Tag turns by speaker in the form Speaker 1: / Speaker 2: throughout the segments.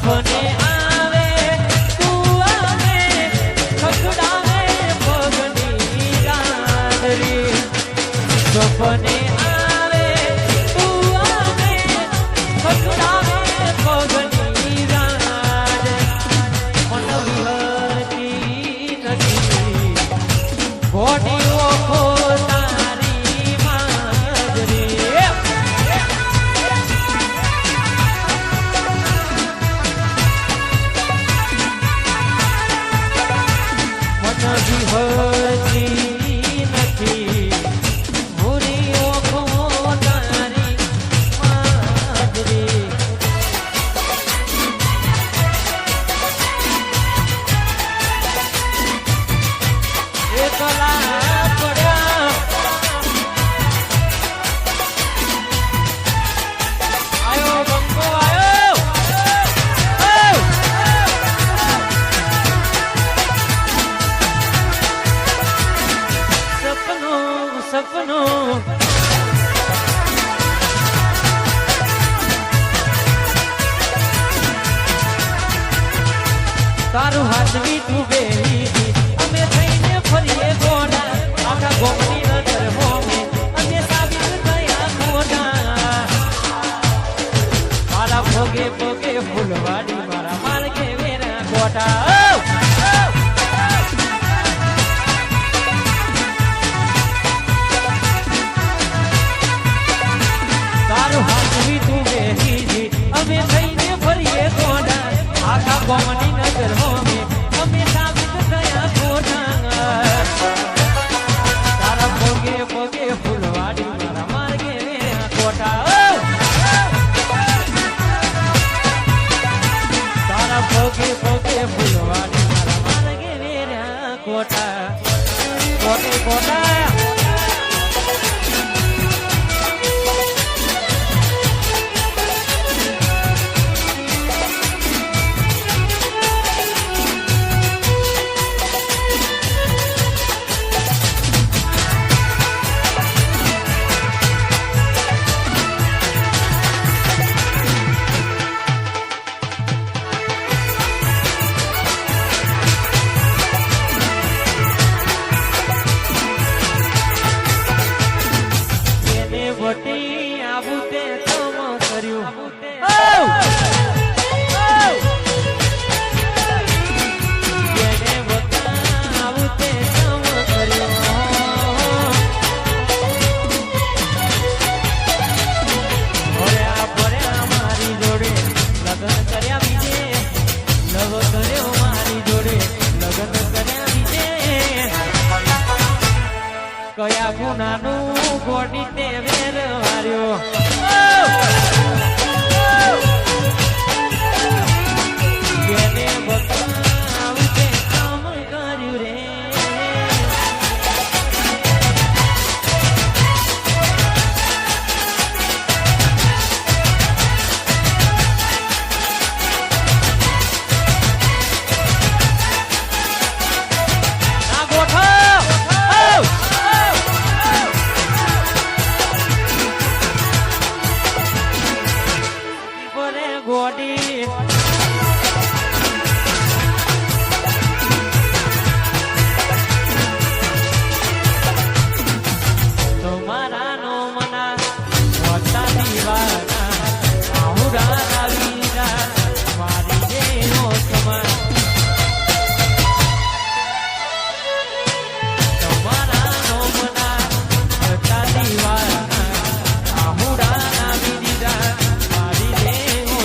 Speaker 1: સપને આવે તું આવે ખખડાવે પગની ગાંદરી સપને આવે તું આવે ખખડાવે પગની ગાંદ મન વિહરતી નથી ઘોડી ઓખો તારી માજરી વિહરતી નથી ભૂરી ઓખો તારી માજરી એકલા પડ્યા આયો બંકો આયો સપનું તારું હાથવી તું બેહી અમે થઈને ફરીએ ગોડા આખા ગોમની નજર હોમે અમે સાબિત થયા ગોડા મારા ભોગે ભોગે ફૂલવાડી મારા માર્ગે વેરા ગોટા અમે થઈને ફરીએ ગોડા આખા ગોમની નજર હોમે અમે સાબિત થયા ગોડા તારા ભોગે ભોગે ફૂલવાડી મારા માર્ગે વેરા ગોટા તારા ભોગે ભોગે ફૂલવાડી મારા માર્ગે વેરા ગોટા ગોટે ગોટા વટી આવું તે તમ કર્યું જેને વટા આવું તે તમ કર્યું ભર્યા મારી જોડે લગ્ન કર્યા બીજે લવ કર્યો મારી જોડે લગ્ન કર્યા બીજે કયા ગુનાનું ગોડી તે વેર વાર્યો જેને બતાવું તે કામ કર્યું રે ગોડી તમારા નો મના હોતા દીવાના આહુડા વીરા મારી દેનો સમા તમારા નો મના હોતા દીવાના આહુડા વીરા મારી દેનો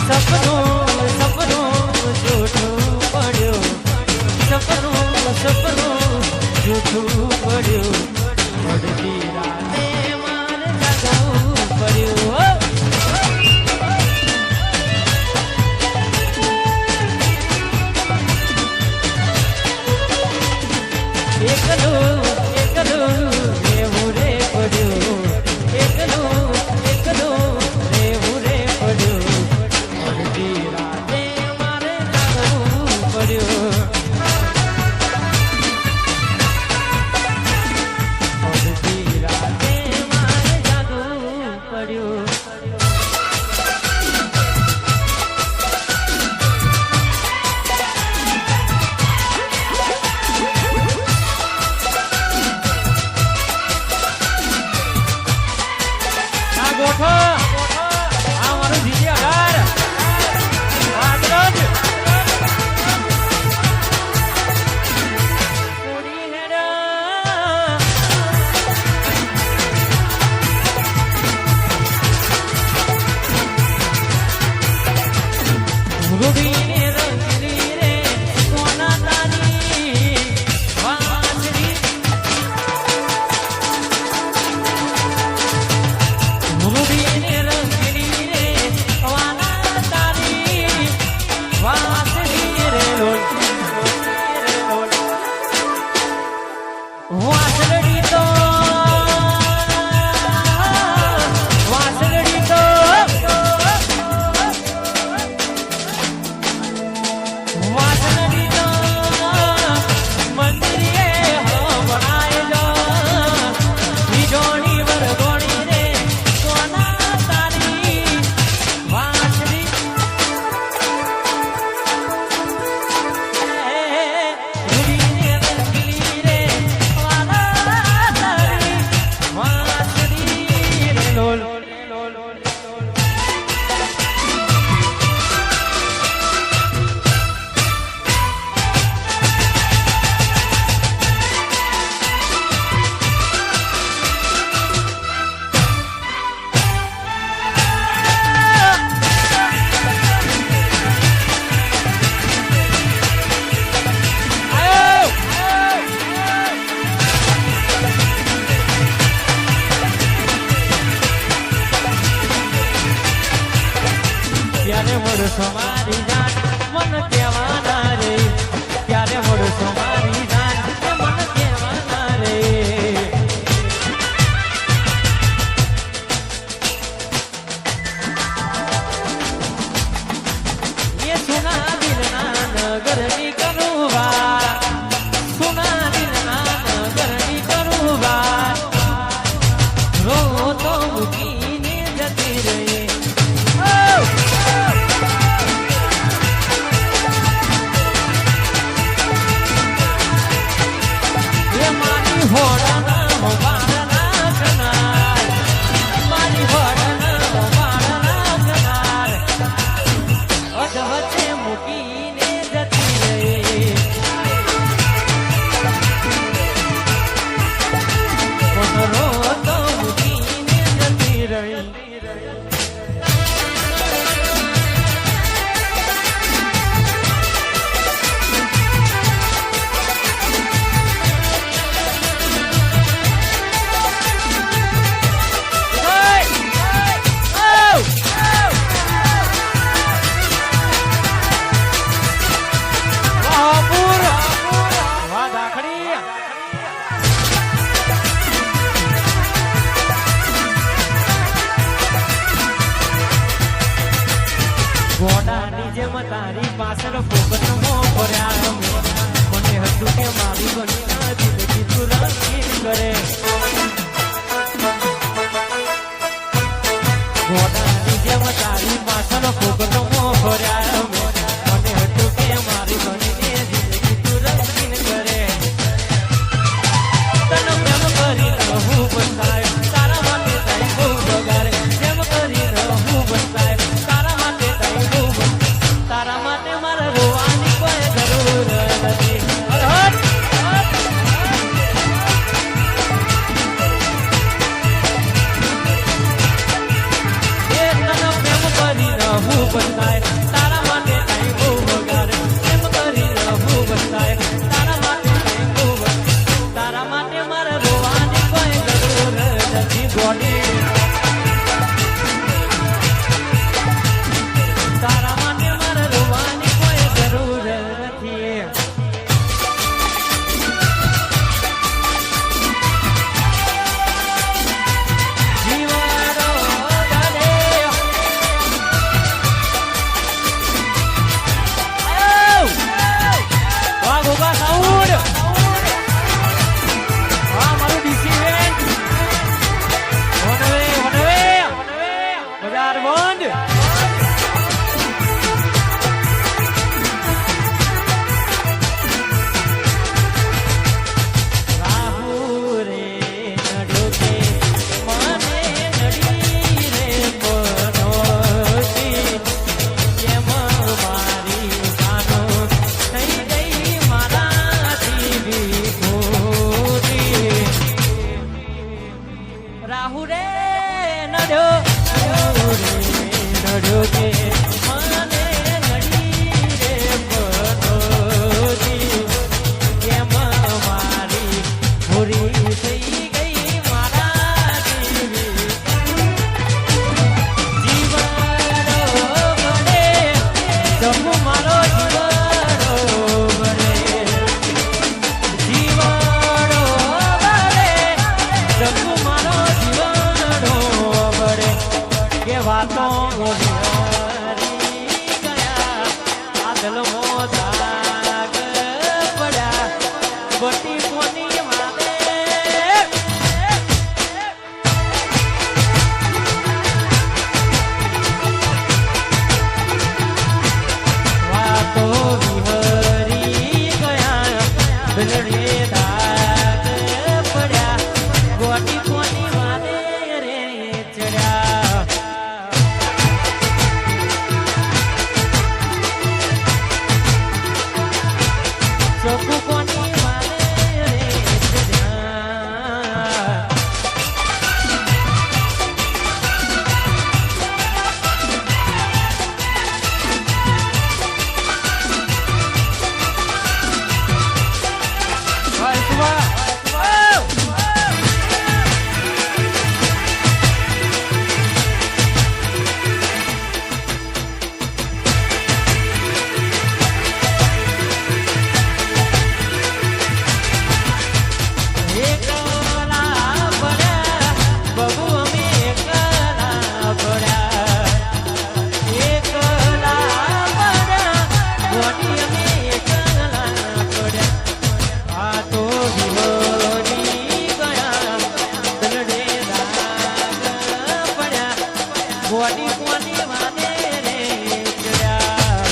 Speaker 1: સપનું જૂઠું પડ્યું સપનું જૂઠું પડ્યું પડતી રાતે મારે જાગવું પડ્યું ગોઠો આ મારું જીજે હાર વાદરજ કોડી હેડા રૂબી ને રંગલી રે સોના તારી વાંસળી રૂબી ને રંગલી રે સોના તારી વાંસળી રે લોલ વાંસળી તો વાંસળી તો વાંસળી તો મંદિરે હવરાય જો બીજોની વરગોણી રે સોના તારી વાંસળી રૂબી ને રંગલી રે વાલા તારી વાંસળી રે લોલ ત્યારે મળશો મારી જાન મન કહેવાના રે ત્યારે મળશો મારી જાન મન કહેવાના રે ये सुना दिलना नगरनी करूबा सुना दिलना नगरनी करूबा रो तो मुकीने जती रहे ये मारी होड़ना हो बारना कनार मारी होड़ना हो बारना कनार અધવચ્ચે મૂકીને જતી રહી કોતરો તો મૂકીને જતી રહી ગોડાની જેમ તારી પાછળ ફોકટમો ભર્યા મને હતું કે મારી બની જિંદગી તું રંગીન કરે ગોડાની જેમ તારી પાછળ ફોકટમો ભર્યા મને હતું કે મારી બની જિંદગી તું રંગીન કરે તને પ્રેમ કરી હું બંધાય તારા માટે તારી બહુ બગાડે પ્રેમ કરી હું બંધાય તારા માટે મારે રોવાની કોઈ જરૂર નથી એ તને પ્રેમ કરી હું બંધાય તારા માટે કઈ બહુ વગાડે પ્રેમ કરી હું બંધાય તારા માટે કઈ બહુ તારા માટે મારે રોવાની કોઈ જરૂર નથી ગોડી તારા માટે મારે રોવાની કોઈ જરૂર નથી જીવારો દાડે વાહ ગોગા સાઉડ વાહ મારું ડીસી વેન ઓનવે આહુ રે નડ્યો નડ્યો કે મને નડી રે પનોતી કેમ મારી ભૂરી થઈ ગઈ મારા જીવી જીવડો બને જમુ મારો જીવડો બને જીવડો બને જમુ મારો જીવડો બને કે વાતો ગયા આદલ મોદાગ પડ્યા બટી કોની વાલે વાતો વિહરી ગયા બિલડે દાગ પડ્યા ગોટી કોની વાલે રે ચડ્યા ચોખ્ખું કોની વાલે રે ચડ્યા ભાઈ સુવા એકલા પડ્યા બબુ અમે એકલા પડ્યા એકલા પડ્યા ગોટી અમે એકલા પડ્યા આ તો વિહોરી ગયા દલડે દાગ પડ્યા ગોટી કોની વાલે રે ચડ્યા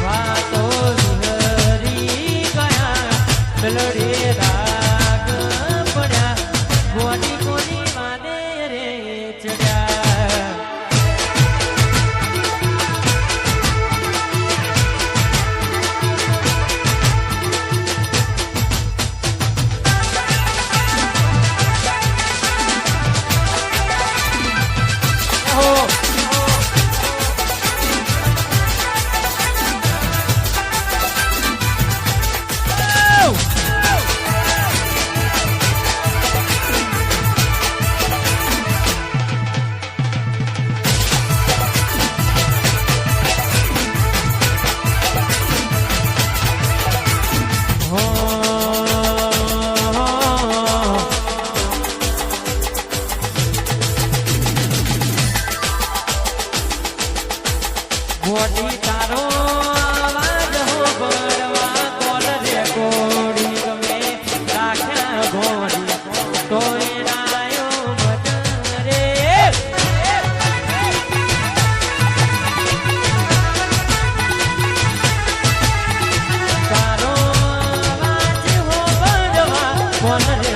Speaker 1: વાતો વિહરી ગયા દલડે દાગ પડ્યા ગોટી કોની વાલે રે ચડ્યા ઓહો ગોટી તારો અવાજ હો બળવા કોલ રે ગોડી ગમે રાખ્યા ગોડી તો એનાયો મત રે તારો અવાજ હો બળવા કોલ રે